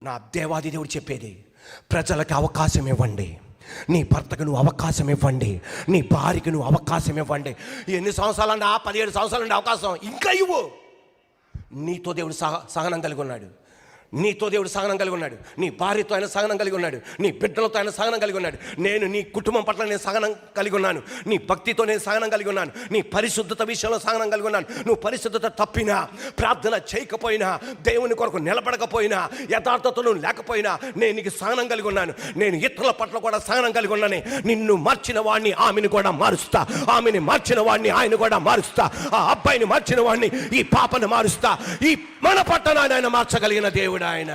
నా దేవాది దేవుడు చెప్పేది, ప్రజలకు అవకాశం ఇవ్వండి. నీ భర్తకు నువ్వు అవకాశం ఇవ్వండి, నీ భార్యకు నువ్వు అవకాశం ఇవ్వండి. ఎన్ని సంవత్సరాలంటే 17 సంవత్సరాలంటే అవకాశం ఇంకా ఇవ్వు. నీతో దేవుడు సహనం కలిగి ఉన్నాడు, నీతో దేవుడు సహనం కలిగి ఉన్నాడు, నీ భార్యతో ఆయన సహనం కలిగి ఉన్నాడు, నీ బిడ్డలతో ఆయన సహనం కలిగి ఉన్నాడు. నేను నీ కుటుంబం పట్ల నేను సహనం కలిగి ఉన్నాను, నీ భక్తితో నేను సహనం కలిగి ఉన్నాను, నీ పరిశుద్ధత విషయంలో సహనం కలిగి ఉన్నాను. నువ్వు పరిశుద్ధత తప్పినా, ప్రార్థన చేయకపోయినా, దేవుని కొరకు నిలబడకపోయినా, యథార్థతను లేకపోయినా నేను నీకు సహనం కలిగి ఉన్నాను. నేను ఇతరుల పట్ల కూడా సహనం కలిగి ఉన్నాను. నిన్ను మార్చిన వాడిని ఆమెను కూడా మారుస్తా, ఆమెని మార్చిన వాడిని ఆయన కూడా మారుస్తా, ఆ అబ్బాయిని మార్చిన వాడిని ఈ పాపను మారుస్తా. ఈ మన పట్టణాన్ని ఆయన మార్చగలిగిన దేవుడు ఆయన.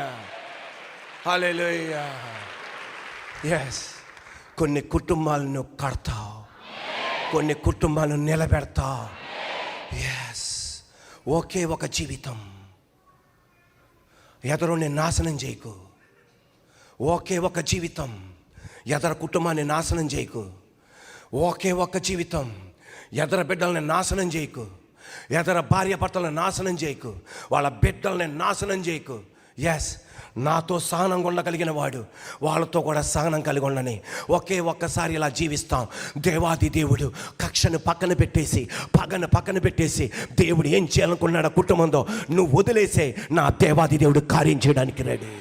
హల్లెలూయా. yes, కొన్ని కుటుంబాలను కడతావు, కొన్ని కుటుంబాలను నిలబెడతావు. yes, ఒకే ఒక జీవితం. ఎదరుని నాశనం చేయకు. ఒకే ఒక జీవితం. ఎదర కుటుంబాన్ని నాశనం చేయకు. ఒకే ఒక జీవితం. ఎదర బిడ్డల్ని నాశనం చేయకు. ఎదర భార్య భర్తలను నాశనం చేయకు. వాళ్ళ బిడ్డల్ని నాశనం చేయకు. ఎస్, నాతో సహనంగా ఉండగలిగిన వాడు వాళ్ళతో కూడా సహనం కలిగి ఉండని. ఒకే ఒక్కసారి ఇలా జీవిస్తాం. దేవాది దేవుడు కక్షను పక్కన పెట్టేసి, పగను పక్కన పెట్టేసి, దేవుడు ఏం చేయాలనుకున్నాడో కుటుంబంతో నువ్వు వదిలేసే, నా దేవాది దేవుడు కార్యం చేయడానికి రెడీ.